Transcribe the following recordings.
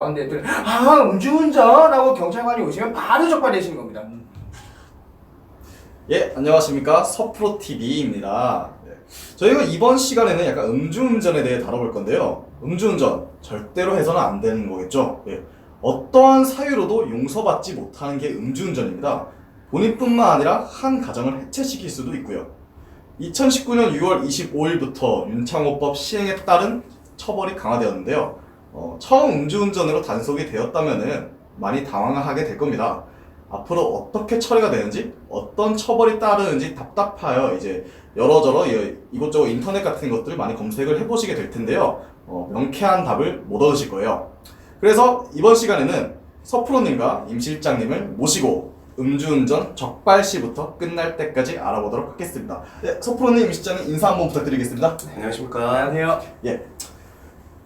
근데 또 음주운전 하고 경찰관이 오시면 바로 적발되시는 겁니다. 예, 안녕하십니까. 서프로TV입니다. 저희가 이번 시간에는 약간 음주운전에 대해 다뤄볼 건데요. 음주운전 절대로 해서는 안 되는 거겠죠. 예. 어떠한 사유로도 용서받지 못하는 게 음주운전입니다. 본인뿐만 아니라 한 가정을 해체시킬 수도 있고요. 2019년 6월 25일부터 윤창호법 시행에 따른 처벌이 강화되었는데요. 처음 음주운전으로 단속이 되었다면은 많이 당황하게 될 겁니다. 앞으로 어떻게 처리가 되는지, 어떤 처벌이 따르는지 답답하여 이제 여러저러 이곳저곳 인터넷 같은 것들 많이 검색을 해보시게 될 텐데요. 명쾌한 답을 못 얻으실 거예요. 그래서 이번 시간에는 서프로님과 임 실장님을 모시고 음주운전 적발 시부터 끝날 때까지 알아보도록 하겠습니다. 네, 서프로님, 임 실장님 인사 한번 부탁드리겠습니다. 안녕하십니까. 안녕하세요. 예.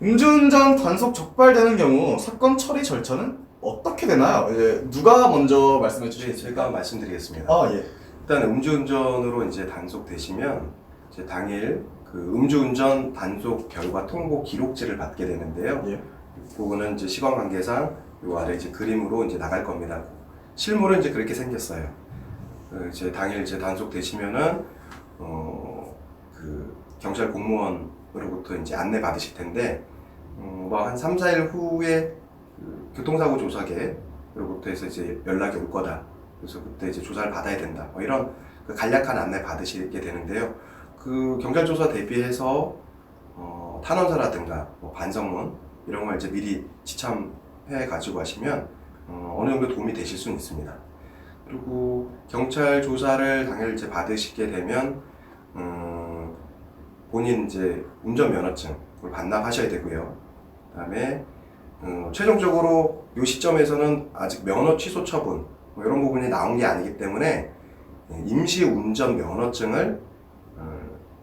음주운전 단속 적발되는 경우 사건 처리 절차는 어떻게 되나요? 이제 누가 먼저 말씀해 네, 주시겠습니까? 제가 말씀드리겠습니다. 예. 일단 음주운전으로 이제 단속되시면 이제 당일 그 음주운전 단속 결과 통보 기록지를 받게 되는데요. 예. 그거는 이제 시간 관계상 요 아래 이제 그림으로 이제 나갈 겁니다. 실물은 이제 그렇게 생겼어요. 이제 당일 이제 단속되시면은 그 경찰 공무원으로부터 이제 안내 받으실 텐데 뭐 한 3, 4일 후에 그 교통사고 조사계로부터 해서 이제 연락이 올 거다. 그래서 그때 이제 조사를 받아야 된다. 뭐 이런 그 간략한 안내 받으시게 되는데요. 그 경찰 조사 대비해서 탄원서라든가 뭐 반성문 이런 걸 이제 미리 지참해 가지고 하시면 어느 정도 도움이 되실 수는 있습니다. 그리고 경찰 조사를 당일 이제 받으시게 되면 본인 이제 운전면허증을 반납하셔야 되고요. 그다음에 최종적으로 이 시점에서는 아직 면허 취소 처분 뭐 이런 부분이 나온 게 아니기 때문에 임시 운전 면허증을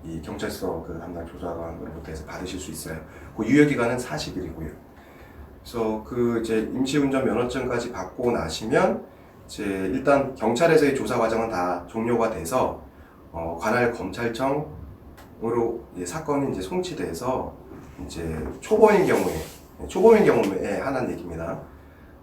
이 경찰서 그 담당 조사관으로부터 해서 받으실 수 있어요. 그 유효 기간은 40일이고요. 그래서 그 이제 임시 운전 면허증까지 받고 나시면 이제 일단 경찰에서의 조사 과정은 다 종료가 돼서 관할 검찰청으로 이제 사건이 이제 송치돼서 이제 초범인 경우에 하나는 얘기입니다.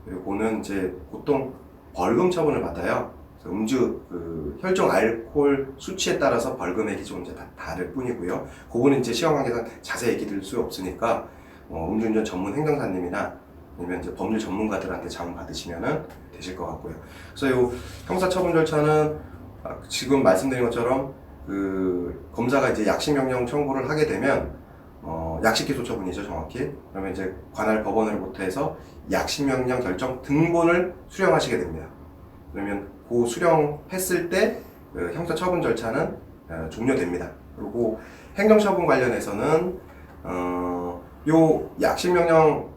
그리고는 이제 보통 벌금 처분을 받아요. 음주 그 혈중 알코올 수치에 따라서 벌금액이 좀 이제 다를 뿐이고요. 그거는 이제 시험 관계상 자세히 얘기 드릴 수 없으니까 음주운전 전문 행정사님이나 아니면 이제 법률 전문가들한테 자문 받으시면은 되실 것 같고요. 그래서 이 형사처분 절차는 지금 말씀드린 것처럼 그 검사가 이제 약식명령 청구를 하게 되면 약식기소 처분이죠, 정확히. 그러면 이제 관할 법원으로부터 해서 약식명령 결정 등본을 수령하시게 됩니다. 그러면 그 수령했을 때 그 형사처분 절차는 종료됩니다. 그리고 행정처분 관련해서는 요 약식명령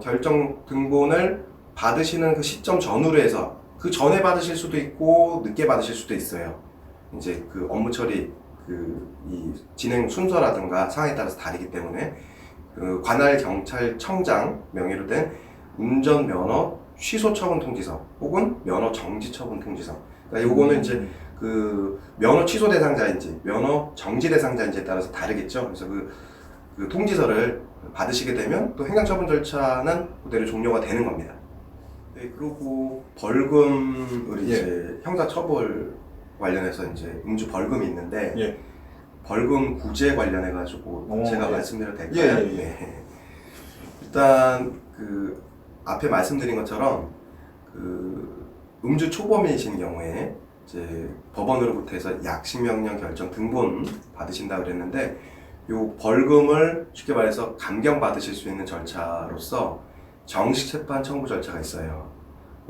결정 등본을 받으시는 그 시점 전후로 해서 그 전에 받으실 수도 있고 늦게 받으실 수도 있어요. 이제 그 업무 처리 이 진행 순서라든가 상황에 따라서 다르기 때문에 그 관할 경찰청장 명의로 된 운전 면허 취소 처분 통지서 혹은 면허 정지 처분 통지서. 그러니까 요거는 이제 그 면허 취소 대상자인지 면허 정지 대상자인지에 따라서 다르겠죠. 그래서 그 통지서를 받으시게 되면 또 행정처분 절차는 그대로 종료가 되는 겁니다. 네, 그리고 벌금을 이제 형사처벌 관련해서 이제 음주 벌금이 있는데 벌금 구제 관련해 가지고 제가 말씀드려도 될까요? 네. 일단 그 앞에 말씀드린 것처럼 그 음주 초범이신 경우에 이제 법원으로부터 해서 약식명령 결정 등본 받으신다 그랬는데 요 벌금을 쉽게 말해서 감경 받으실 수 있는 절차로서 정식 재판 청구 절차가 있어요.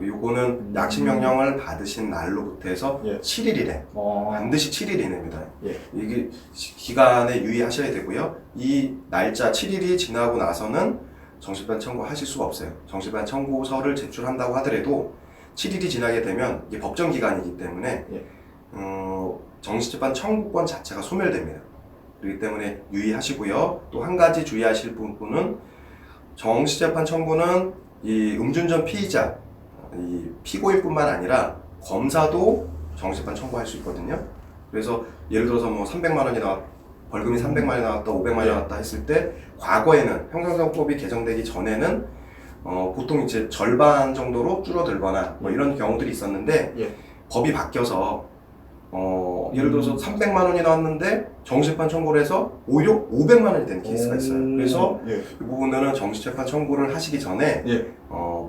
요거는 약식명령을 받으신 날로부터 해서 7일 이내 반드시 7일 이내입니다. 이게 기간에 유의하셔야 되고요. 이 날짜 7일이 지나고 나서는 정식재판 청구하실 수가 없어요. 정식재판 청구서를 제출한다고 하더라도 7일이 지나게 되면 이게 법정 기간이기 때문에 정식재판 청구권 자체가 소멸됩니다. 그렇기 때문에 유의하시고요. 또 한 가지 주의하실 부분은 정식재판 청구는 이 음주운전 피의자 이 피고인뿐만 아니라 검사도 정식재판 청구할 수 있거든요. 그래서 예를 들어서 뭐 300만 원이 벌금이 300만 원이 나왔다, 500만 원이 나왔다 했을 때 과거에는 형사사법이 개정되기 전에는 보통 이제 절반 정도로 줄어들거나 뭐 이런 경우들이 있었는데 예. 법이 바뀌어서 예를 들어서 300만 원이 나왔는데 정시재판 청구를 해서 오히려 500만 원이 되는 케이스가 있어요. 그래서 예. 이 부분은 정시재판 청구를 하시기 전에 예.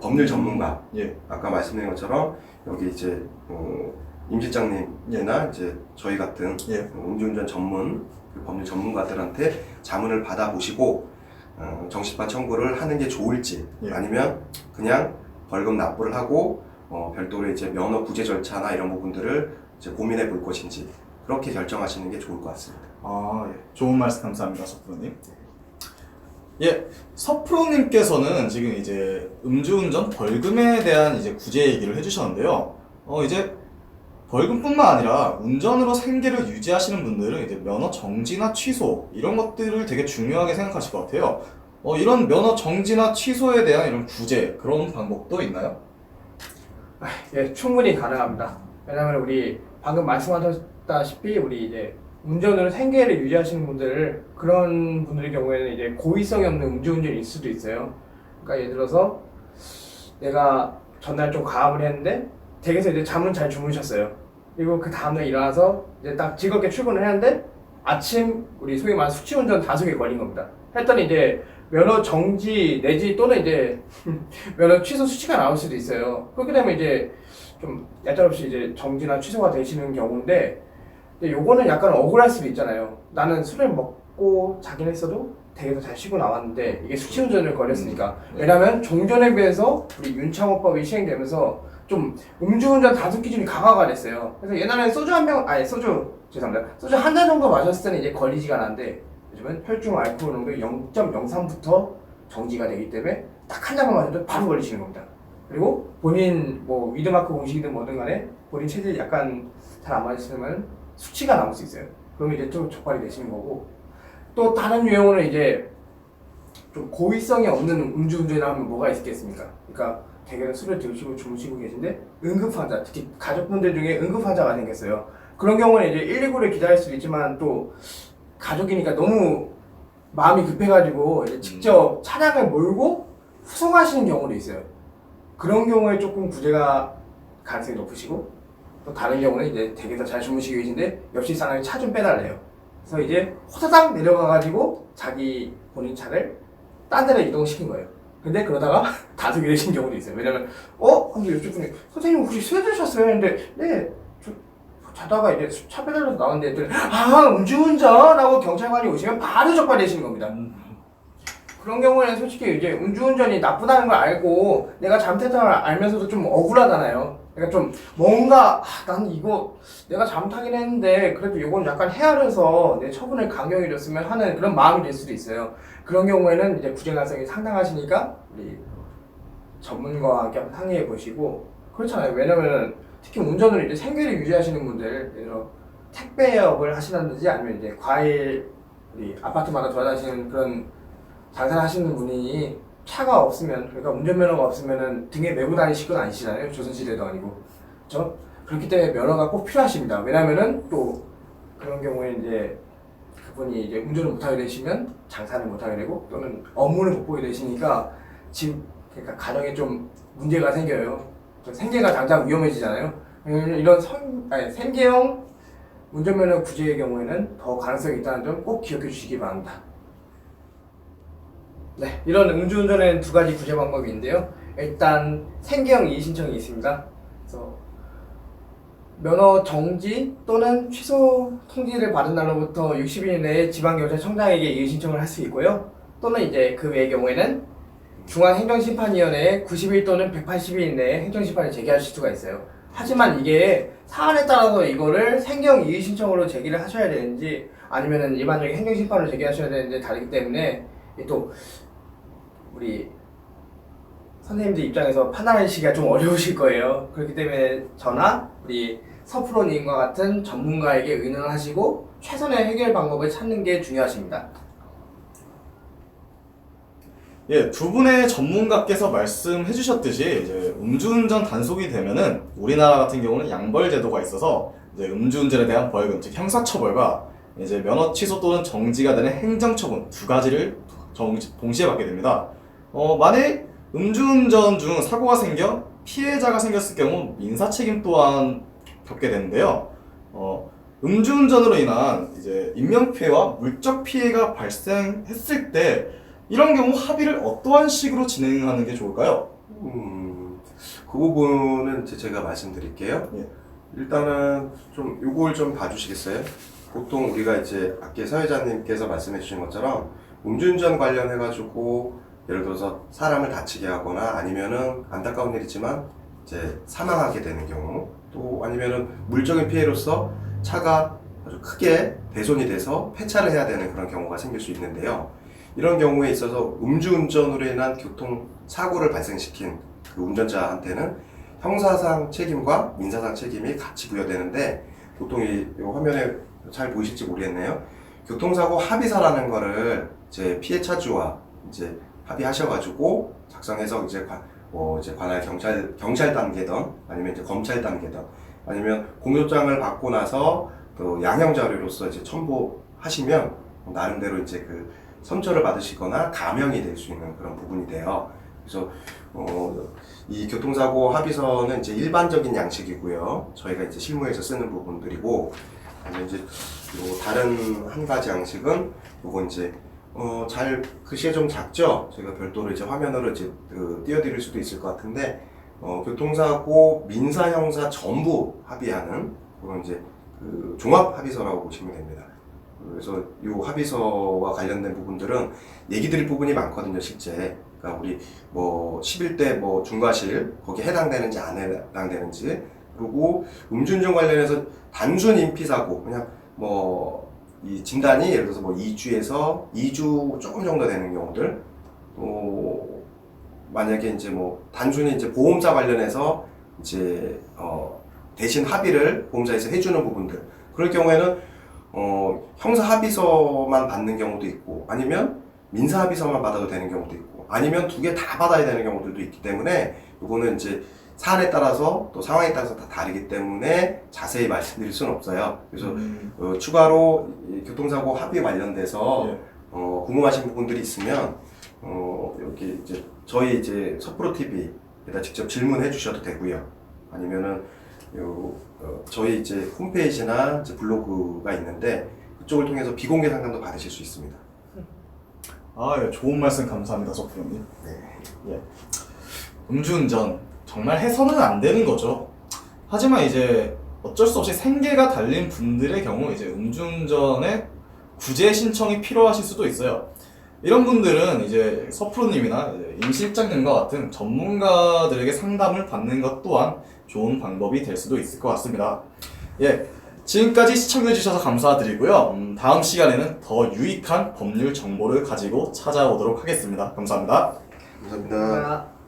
법률 전문가, 예. 아까 말씀드린 것처럼 여기 이제 임 실장님이나 이제 저희 같은 예. 음주운전 전문 그 법률 전문가들한테 자문을 받아보시고 정시재판 청구를 하는 게 좋을지 예. 아니면 그냥 벌금 납부를 하고 별도로 이제 면허 구제 절차나 이런 부분들을 이제 고민해 볼 것인지 그렇게 결정하시는 게 좋을 것 같습니다. 아, 예. 좋은 말씀 감사합니다, 서프로님. 예, 서프로님께서는 지금 이제 음주운전 벌금에 대한 이제 구제 얘기를 해주셨는데요. 이제 벌금뿐만 아니라 운전으로 생계를 유지하시는 분들은 이제 면허 정지나 취소 이런 것들을 되게 중요하게 생각하실 것 같아요. 이런 면허 정지나 취소에 대한 이런 구제 그런 방법도 있나요? 예, 충분히 가능합니다. 왜냐면 우리 방금 말씀하셨다시피 우리 이제 운전으로 생계를 유지하시는 분들 그런 분들의 경우에는 이제 고의성이 없는 음주운전일 수도 있어요. 그러니까 예를 들어서 내가 전날 좀 가압을 했는데 댁에서 이제 잠은 잘 주무셨어요. 그리고 그 다음날 일어나서 이제 딱 즐겁게 출근을 했는데 아침 우리 소위 말하는 숙취운전 단속에 걸린 겁니다. 했더니 이제 면허 정지 내지 또는 이제 면허 취소 수치가 나올 수도 있어요. 그렇게 되면 이제 좀 얄짤없이 이제 정지나 취소가 되시는 경우인데 근데 요거는 약간 억울할 수도 있잖아요. 나는 술을 먹고 자긴 했어도 댁에서 잘 쉬고 나왔는데 이게 숙취운전을 걸렸으니까. 왜냐면 종전에 비해서 우리 윤창호법이 시행되면서 좀 음주운전 단속 기준이 강화가 됐어요. 그래서 옛날에는 소주 한 잔 정도 마셨을 때는 이제 걸리지가 않았는데 요즘은 혈중 알코올 농도 0.03부터 정지가 되기 때문에 딱 한 잔만 마셔도 바로 걸리시는 겁니다. 그리고 본인 뭐 위드마크 공식이든 뭐든 간에 본인 체질이 약간 잘 안 맞으시면 수치가 남을 수 있어요. 그러면 이제 좀 적발이 되시는 거고 또 다른 유형으로는 이제 좀 고의성이 없는 음주운전을 하면 뭐가 있겠습니까? 그러니까 대개는 술을 드시고 주무시고 계신데 응급환자, 특히 가족분들 중에 응급환자가 생겼어요. 그런 경우는 이제 119를 기다릴 수도 있지만 또 가족이니까 너무 마음이 급해가지고 이제 직접 차량을 몰고 후송하시는 경우도 있어요. 그런 경우에 조금 구제가 가능성이 높으시고 또 다른 경우는 이제 댁에서 잘 주무시고 계신데 옆집 사람이 차 좀 빼달래요. 그래서 이제 호다닥 내려가가지고 자기 본인 차를 딴 데로 이동시킨 거예요. 근데 그러다가 단속이 되신 경우도 있어요. 왜냐면 근데 옆집 분이 선생님 혹시 술 드셨어요? 했는데 네, 저 자다가 이제 차 빼달려서 나왔는데 음주운전 하고 경찰관이 오시면 바로 적발되시는 겁니다. 그런 경우에는 솔직히 이제 음주운전이 나쁘다는 걸 알고 내가 잘못했다는 걸 알면서도 좀 억울하잖아요. 그러니까 좀 뭔가 나는 이거 내가 잘못하긴 했는데 그래도 이건 약간 헤아려서 내 처분을 강경히 줬으면 하는 그런 마음이 될 수도 있어요. 그런 경우에는 이제 구제 가능성이 상당하시니까 우리 전문가와 함께 한번 상의해 보시고 그렇잖아요. 왜냐면은 특히 운전을 이제 생계를 유지하시는 분들 예를 들어 택배업을 하시는지 아니면 이제 과일 우리 아파트마다 돌아다니시는 그런 장사를 하시는 분이 차가 없으면 그러니까 운전면허가 없으면은 등에 메고 다니실 건 아니시잖아요. 조선시대도 아니고 그렇죠? 그렇기 때문에 면허가 꼭 필요하십니다. 왜냐면은 또 그런 경우에 이제 그분이 이제 운전을 못하게 되시면 장사를 못하게 되고 또는 업무를 못 보게 되시니까 지금 그러니까 가정에 좀 문제가 생겨요. 생계가 당장 위험해지잖아요. 이런 생계형 운전면허 구제의 경우에는 더 가능성이 있다는 점 꼭 기억해 주시기 바랍니다. 네, 이런 음주운전에는 두 가지 구제 방법이 있는데요. 일단 생계형 이의신청이 있습니다. 그래서 면허 정지 또는 취소 통지를 받은 날로부터 60일 내에 지방경찰청장에게 이의신청을 할 수 있고요. 또는 이제 그 외의 경우에는 중앙행정심판위원회에 90일 또는 180일 내에 행정심판을 제기하실 수가 있어요. 하지만 이게 사안에 따라서 이거를 생계형 이의신청으로 제기를 하셔야 되는지 아니면은 일반적인 행정심판을 제기하셔야 되는지 다르기 때문에 또 우리 선생님들 입장에서 판단하시기가 좀 어려우실 거예요. 그렇기 때문에 저나 우리 서프로님과 같은 전문가에게 의논을 하시고 최선의 해결 방법을 찾는 게 중요하십니다. 예, 두 분의 전문가께서 말씀해 주셨듯이 이제 음주운전 단속이 되면은 우리나라 같은 경우는 양벌 제도가 있어서 이제 음주운전에 대한 벌금, 즉 형사처벌과 이제 면허 취소 또는 정지가 되는 행정처분 두 가지를 동시에 받게 됩니다. 만약 음주운전 중 사고가 생겨 피해자가 생겼을 경우 민사 책임 또한 겪게 되는데요. 음주운전으로 인한 이제 인명피해와 물적 피해가 발생했을 때 이런 경우 합의를 어떠한 식으로 진행하는 게 좋을까요? 그 부분은 이제 제가 말씀드릴게요. 예. 일단은 좀 요걸 좀 봐주시겠어요? 보통 우리가 이제 아까 사회자님께서 말씀해 주신 것처럼 음주운전 관련해가지고 예를 들어서 사람을 다치게 하거나 아니면은 안타까운 일이지만 이제 사망하게 되는 경우 또 아니면은 물적인 피해로서 차가 아주 크게 대손이 돼서 폐차를 해야 되는 그런 경우가 생길 수 있는데요. 이런 경우에 있어서 음주운전으로 인한 교통사고를 발생시킨 그 운전자한테는 형사상 책임과 민사상 책임이 같이 부여되는데 보통 이 화면에 잘 보이실지 모르겠네요. 교통사고 합의서라는 거를 이제 피해 차주와 이제 합의하셔가지고 작성해서 이제 이제 관할 경찰 단계든 아니면 이제 검찰 단계든 아니면 공소장을 받고 나서 또 양형 자료로서 이제 첨부하시면 나름대로 이제 그 선처를 받으시거나 감형이 될 수 있는 그런 부분이 돼요. 그래서 이 교통사고 합의서는 이제 일반적인 양식이고요. 저희가 이제 실무에서 쓰는 부분들이고, 이제 요 다른 한 가지 양식은 요건 이제 잘 글씨가 좀 작죠. 제가 별도로 이제 화면으로 이제 띄워드릴 수도 있을 것 같은데, 교통사고 민사 형사 전부 합의하는 그런 이제 그 종합 합의서라고 보시면 됩니다. 그래서 이 합의서와 관련된 부분들은 얘기 드릴 부분이 많거든요, 실제. 그러니까 우리 뭐 11대 뭐 중과실 거기에 해당되는지 안 해당되는지, 그리고 음주운전 관련해서 단순 인피사고 그냥 뭐 이 진단이 예를 들어서 뭐 2주에서 2주 조금 정도 되는 경우들, 또 만약에 이제 뭐 단순히 이제 보험사 관련해서 이제 대신 합의를 보험사에서 해주는 부분들, 그럴 경우에는 형사 합의서만 받는 경우도 있고, 아니면 민사 합의서만 받아도 되는 경우도 있고, 아니면 두 개 다 받아야 되는 경우들도 있기 때문에 이거는 이제 사안에 따라서 또 상황에 따라서 다 다르기 때문에 자세히 말씀드릴 수는 없어요. 그래서 추가로 이 교통사고 합의 관련돼서 예. 궁금하신 부분들이 있으면 여기 이제 저희 이제 서프로 TV에다 직접 질문해 주셔도 되고요. 아니면은 저희 이제 홈페이지나 이제 블로그가 있는데 그쪽을 통해서 비공개 상담도 받으실 수 있습니다. 예, 좋은 말씀 감사합니다, 서프로님. 네. 예. 음주운전 정말 해서는 안 되는 거죠. 하지만 이제 어쩔 수 없이 생계가 달린 분들의 경우 이제 음주운전에 구제 신청이 필요하실 수도 있어요. 이런 분들은 이제 서프로님이나 임 실장님과 같은 전문가들에게 상담을 받는 것 또한 좋은 방법이 될 수도 있을 것 같습니다. 예, 지금까지 시청해주셔서 감사드리고요. 다음 시간에는 더 유익한 법률 정보를 가지고 찾아오도록 하겠습니다. 감사합니다. 감사합니다. 감사합니다.